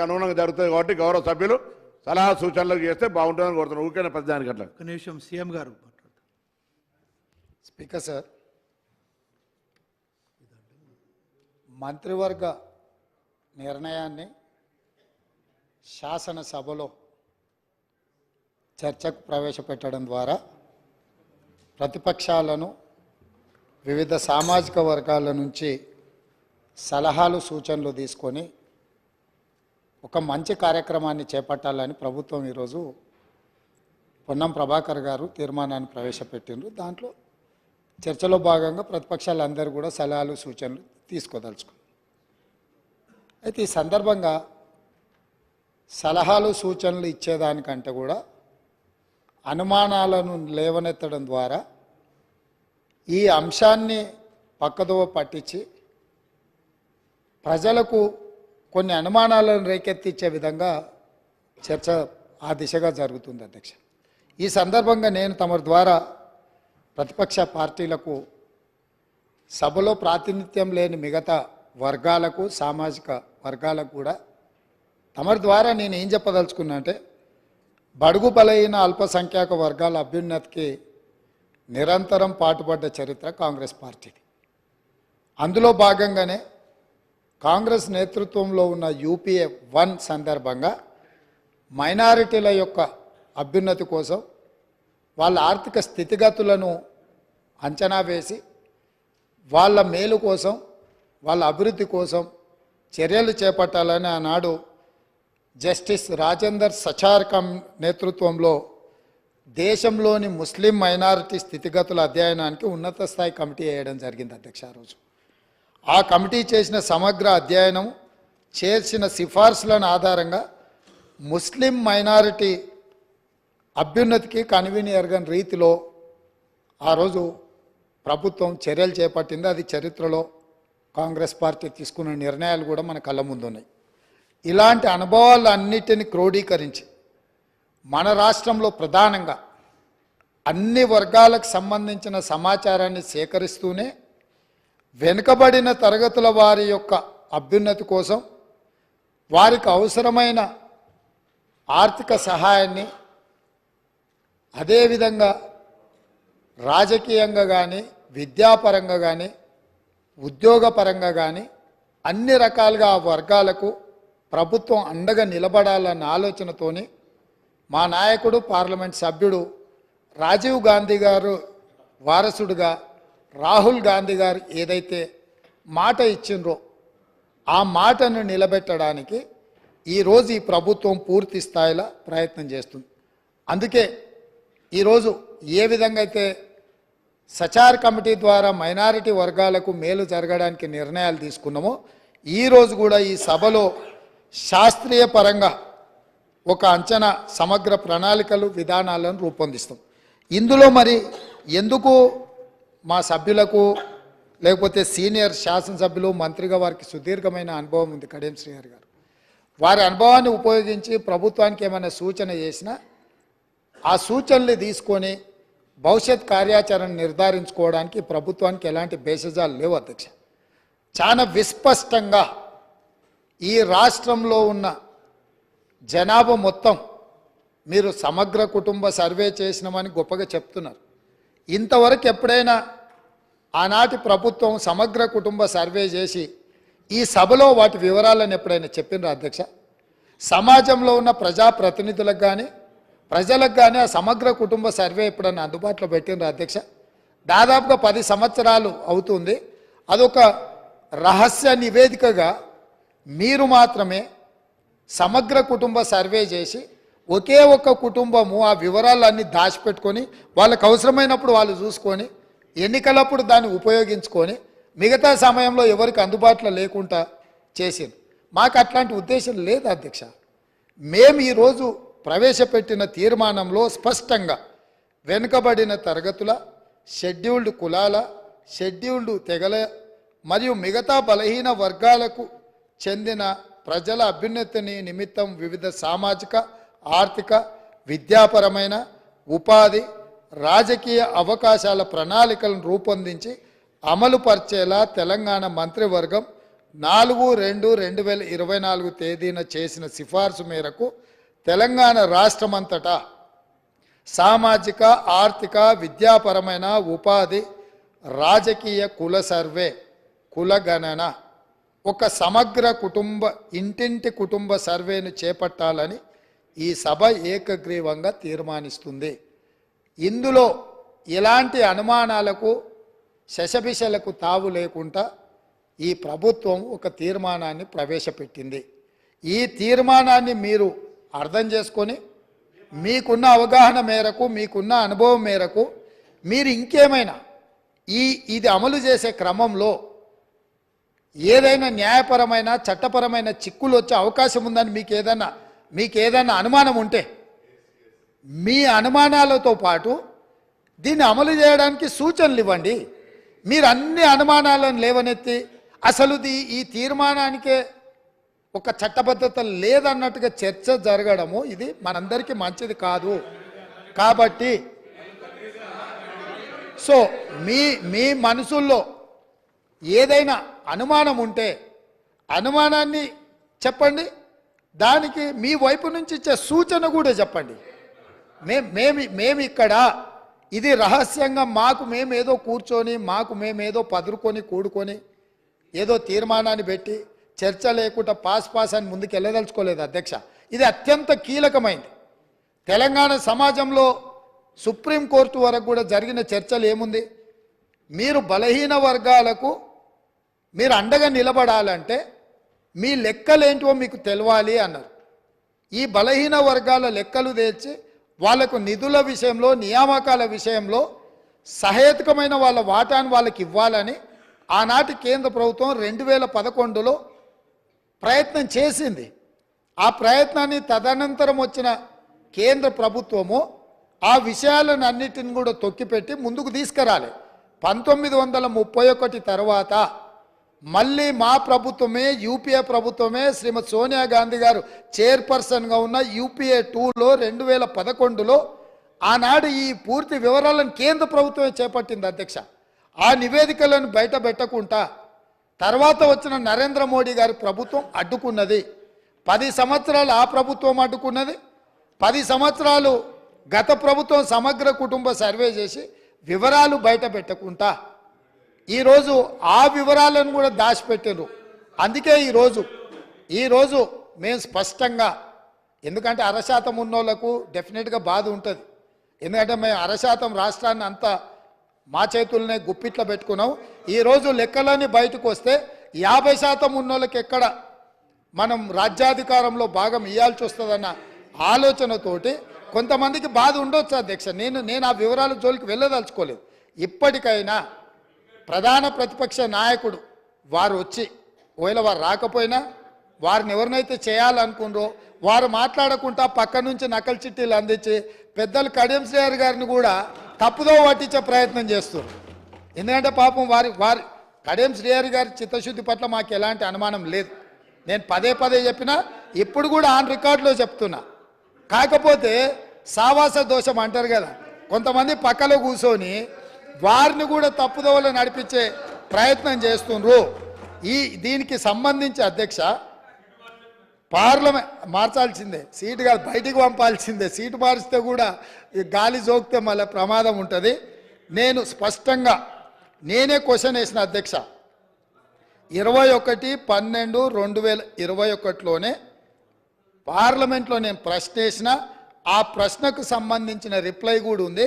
అనుగుణంగా జరుగుతుంది కాబట్టి గౌరవ సభ్యులు సలహా సూచనలు చేస్తే బాగుంటుందని కోరుతున్నాను. ఊరికే ప్రతిదానికి అట్లా. ఒక నిమిషం సీఎం గారు. స్పీకర్ సార్, మంత్రివర్గ నిర్ణయాన్ని శాసనసభలో చర్చకు ప్రవేశపెట్టడం ద్వారా ప్రతిపక్షాలను వివిధ సామాజిక వర్గాల నుంచి సలహాలు సూచనలు తీసుకొని ఒక మంచి కార్యక్రమాన్ని చేపట్టాలని ప్రభుత్వం ఈరోజు పొన్నం ప్రభాకర్ గారు తీర్మానాన్ని ప్రవేశపెట్టిండ్రు. దాంట్లో చర్చలో భాగంగా ప్రతిపక్షాలందరూ కూడా సలహాలు సూచనలు తీసుకోదలుచుకున్నారు. అయితే ఈ సందర్భంగా సలహాలు సూచనలు ఇచ్చేదానికంటే కూడా అనుమానాలను లేవనెత్తడం ద్వారా ఈ అంశాన్ని పక్కదోవ పట్టించి ప్రజలకు కొన్ని అనుమానాలను రేకెత్తించే విధంగా చర్చ ఆ దిశగా జరుగుతుంది అధ్యక్ష. ఈ సందర్భంగా నేను తమ ద్వారా ప్రతిపక్ష పార్టీలకు సభలో ప్రాతినిధ్యం లేని మిగతా వర్గాలకు సామాజిక వర్గాలకు కూడా తమ ద్వారా నేను ఏం చెప్పదలుచుకున్నా అంటే, బడుగు బలైన అల్పసంఖ్యాక వర్గాల అభ్యున్నతికి నిరంతరం పాటుపడ్డ చరిత్ర కాంగ్రెస్ పార్టీది. అందులో భాగంగానే కాంగ్రెస్ నేతృత్వంలో ఉన్న యూపీఏ 1 సందర్భంగా మైనారిటీల యొక్క అభ్యున్నతి కోసం వాళ్ళ ఆర్థిక స్థితిగతులను అంచనా వేసి వాళ్ళ మేలు కోసం వాళ్ళ అభివృద్ధి కోసం చర్యలు చేపట్టాలని ఆనాడు జస్టిస్ రాజేందర్ సచార్కం నేతృత్వంలో దేశంలోని ముస్లిం మైనారిటీ స్థితిగతుల అధ్యయనానికి ఉన్నత స్థాయి కమిటీ వేయడం జరిగింది అధ్యక్ష. ఆ రోజు ఆ కమిటీ చేసిన సమగ్ర అధ్యయనం చేసిన సిఫార్సులను ఆధారంగా ముస్లిం మైనారిటీ అభ్యున్నతికి కన్వీనియర్గా రీతిలో ఆ రోజు ప్రభుత్వం చర్యలు చేపట్టింది. అది చరిత్రలో కాంగ్రెస్ పార్టీ తీసుకున్న నిర్ణయాలు కూడా మన కళ్ళ ముందు ఉన్నాయి. ఇలాంటి అనుభవాలన్నిటిని క్రోడీకరించి మన రాష్ట్రంలో ప్రధానంగా అన్ని వర్గాలకు సంబంధించిన సమాచారాన్ని సేకరిస్తూనే వెనుకబడిన తరగతుల వారి యొక్క అభ్యున్నతి కోసం వారికి అవసరమైన ఆర్థిక సహాయాన్ని, అదేవిధంగా రాజకీయంగా కానీ విద్యాపరంగా కానీ ఉద్యోగపరంగా కానీ అన్ని రకాలుగా ఆ వర్గాలకు ప్రభుత్వం అండగా నిలబడాలన్న ఆలోచనతోని మా నాయకుడు పార్లమెంట్ సభ్యుడు రాజీవ్ గాంధీ గారు వారసుడుగా రాహుల్ గాంధీ గారు ఏదైతే మాట ఇచ్చిండ్రో ఆ మాటను నిలబెట్టడానికి ఈరోజు ఈ ప్రభుత్వం పూర్తి స్థాయిలో ప్రయత్నం చేస్తుంది. అందుకే ఈరోజు ఏ విధంగా అయితే సచార్ కమిటీ ద్వారా మైనారిటీ వర్గాలకు మేలు జరగడానికి నిర్ణయాలు తీసుకున్నామో ఈరోజు కూడా ఈ సభలో శాస్త్రీయ పరంగా ఒక అంచనా సమగ్ర ప్రణాళికలు విధానాలను రూపొందిస్తాం. ఇందులో మరి ఎందుకు మా సభ్యులకు లేకపోతే సీనియర్ శాసనసభ్యులు మంత్రిగా వారికి సుదీర్ఘమైన అనుభవం ఉంది కడియం శ్రీహరి గారు, వారి అనుభవాన్ని ఉపయోగించి ప్రభుత్వానికి ఏమైనా సూచన చేసినా ఆ సూచనలు తీసుకొని భవిష్యత్ కార్యాచరణ నిర్ధారించుకోవడానికి ప్రభుత్వానికి ఎలాంటి భేషజాలు లేవు అధ్యక్ష. చాలా విస్పష్టంగా ఈ రాష్ట్రంలో ఉన్న జనాభా మొత్తం మీరు సమగ్ర కుటుంబ సర్వే చేసినామని గొప్పగా చెప్తున్నారు. ఇంతవరకు ఎప్పుడైనా ఆనాటి ప్రభుత్వం సమగ్ర కుటుంబ సర్వే చేసి ఈ సభలో వాటి వివరాలను ఎప్పుడైనా చెప్పినరా అధ్యక్ష? సమాజంలో ఉన్న ప్రజాప్రతినిధులకు కానీ ప్రజలకు కానీ ఆ సమగ్ర కుటుంబ సర్వే ఎప్పుడైనా అందుబాటులో పెట్టినరా అధ్యక్ష? దాదాపుగా 10 సంవత్సరాలు అవుతుంది. అదొక రహస్య నివేదికగా మీరు మాత్రమే సమగ్ర కుటుంబ సర్వే చేసి ఒకే ఒక్క కుటుంబము ఆ వివరాలన్నీ దాచిపెట్టుకొని వాళ్ళకు అవసరమైనప్పుడు వాళ్ళు చూసుకొని ఎన్నికలప్పుడు దాన్ని ఉపయోగించుకొని మిగతా సమయంలో ఎవరికి అందుబాటులో లేకుండా చేసింది. మాకు అట్లాంటి ఉద్దేశం లేదు అధ్యక్ష. మేము ఈరోజు ప్రవేశపెట్టిన తీర్మానంలో స్పష్టంగా వెనుకబడిన తరగతుల, షెడ్యూల్డ్ కులాల, షెడ్యూల్డ్ తెగల మరియు మిగతా బలహీన వర్గాలకు చెందిన ప్రజల అభ్యున్నతిని నిమిత్తం వివిధ సామాజిక, ఆర్థిక, విద్యాపరమైన, ఉపాధి, రాజకీయ అవకాశాల ప్రణాళికలను రూపొందించి అమలు పరిచేలా తెలంగాణ మంత్రివర్గం 4/2/2024 తేదీన చేసిన సిఫార్సు మేరకు తెలంగాణ రాష్ట్రమంతటా సామాజిక ఆర్థిక విద్యాపరమైన ఉపాధి రాజకీయ కుల సర్వే కుల గణన ఒక సమగ్ర ఇంటింటి కుటుంబ సర్వేను చేపట్టాలని ఈ సభ ఏకగ్రీవంగా తీర్మానిస్తుంది. ఇందులో ఎలాంటి అనుమానాలకు శశబిషలకు తావు లేకుండా ఈ ప్రభుత్వం ఒక తీర్మానాన్ని ప్రవేశపెట్టింది. ఈ తీర్మానాన్ని మీరు అర్థం చేసుకొని మీకున్న అవగాహన మేరకు మీకున్న అనుభవం మేరకు మీరు ఇంకేమైనా ఇది అమలు చేసే క్రమంలో ఏదైనా న్యాయపరమైన చట్టపరమైన చిక్కులు వచ్చే అవకాశం ఉందని మీకు ఏదైనా అనుమానం ఉంటే మీ అనుమానాలతో పాటు దీన్ని అమలు చేయడానికి సూచనలు ఇవ్వండి. మీరు అన్ని అనుమానాలను లేవనెత్తి అసలు ఈ తీర్మానానికే ఒక చట్టబద్ధత లేదన్నట్టుగా చర్చ జరగడము ఇది మనందరికీ మంచిది కాదు. కాబట్టి సో మీ మనసుల్లో ఏదైనా అనుమానం ఉంటే అనుమానాన్ని చెప్పండి, దానికి మీ వైపు నుంచి ఇచ్చే సూచన కూడా చెప్పండి. మేము ఇక్కడ ఇది రహస్యంగా మేమేదో కూర్చొని మేమేదో పదురుకొని కూడుకొని ఏదో తీర్మానాన్ని పెట్టి చర్చ లేకుండా పాస్ అని ముందుకు వెళ్ళదలుచుకోలేదు అధ్యక్ష. ఇది అత్యంత కీలకమైంది. తెలంగాణ సమాజంలో సుప్రీంకోర్టు వరకు కూడా జరిగిన చర్చలు ఏముంది, మీరు బలహీన వర్గాలకు మీరు అండగా నిలబడాలంటే మీ లెక్కలేంటివో మీకు తెలవాలి అన్నారు. ఈ బలహీన వర్గాల లెక్కలు తెచ్చి వాళ్లకు నిధుల విషయంలో నియామకాల విషయంలో సహేతుకమైన వాళ్ళ వాటాను వాళ్ళకి ఇవ్వాలని ఆనాటి కేంద్ర ప్రభుత్వం 2011లో ప్రయత్నం చేసింది. ఆ ప్రయత్నాన్ని తదనంతరం వచ్చిన కేంద్ర ప్రభుత్వము ఆ విషయాలను అన్నిటిని కూడా తొక్కిపెట్టి ముందుకు తీసుకురాలి. 1931 తర్వాత మళ్ళీ మా ప్రభుత్వమే యూపీఏ ప్రభుత్వమే శ్రీమతి సోనియా గాంధీ గారు చైర్పర్సన్గా ఉన్న యూపీఏ 2లో 2011లో ఆనాడు ఈ పూర్తి వివరాలను కేంద్ర ప్రభుత్వమే చేపట్టింది అధ్యక్ష. ఆ నివేదికలను బయట పెట్టకుండా తర్వాత వచ్చిన నరేంద్ర మోడీ గారి ప్రభుత్వం అడ్డుకున్నది. 10 సంవత్సరాలు ఆ ప్రభుత్వం అడ్డుకున్నది. 10 సంవత్సరాలు గత ప్రభుత్వం సమగ్ర కుటుంబ సర్వే చేసి వివరాలు బయట పెట్టకుండా ఈరోజు ఆ వివరాలను కూడా దాచిపెట్టారు. అందుకే ఈరోజు మేము స్పష్టంగా, ఎందుకంటే 1% ఉన్నోళ్లకు డెఫినెట్గా బాధ ఉంటుంది. ఎందుకంటే మేము 1% రాష్ట్రాన్ని అంతా మా చేతులనే గుప్పిట్లో పెట్టుకున్నాం. ఈరోజు లెక్కలన్నీ బయటకు వస్తే 50% ఉన్నోళ్ళకి ఎక్కడ మనం రాజ్యాధికారంలో భాగం ఇవ్వాల్సి వస్తుందన్న ఆలోచనతోటి కొంతమందికి బాధ ఉండొచ్చు అధ్యక్ష. నేను ఆ వివరాల జోలికి వెళ్ళదలుచుకోలేదు. ఇప్పటికైనా ప్రధాన ప్రతిపక్ష నాయకుడు వారు వచ్చి, ఒకవేళ వారు రాకపోయినా వారిని ఎవరినైతే చేయాలనుకున్నారో వారు మాట్లాడకుండా పక్క నుంచి నకలు చిట్టీలు అందించి పెద్దలు కడియం శ్రీహరి గారిని కూడా తప్పుదో పట్టించే ప్రయత్నం చేస్తారు. ఎందుకంటే పాపం వారి కడియం శ్రీహరి గారి చిత్తశుద్ధి పట్ల మాకు ఎలాంటి అనుమానం లేదు. నేను పదే చెప్పినా ఇప్పుడు కూడా ఆన్ రికార్డులో చెప్తున్నా. కాకపోతే సావాస దోషం అంటారు కదా, కొంతమంది పక్కలో కూర్చొని వారిని కూడా తప్పుదోవలో నడిపించే ప్రయత్నం చేస్తుండ్రు. దీనికి సంబంధించి అధ్యక్ష పార్లమెంట్ మార్చాల్సిందే, సీటు కాదు బయటికి పంపాల్సిందే. సీటు మారిస్తే కూడా గాలి జోకితే మళ్ళీ ప్రమాదం ఉంటుంది. నేను స్పష్టంగా నేనే క్వశ్చన్ వేసిన అధ్యక్ష. 21/12/2021లోనే పార్లమెంట్లో నేను ప్రశ్న వేసిన, ఆ ప్రశ్నకు సంబంధించిన రిప్లై కూడా ఉంది.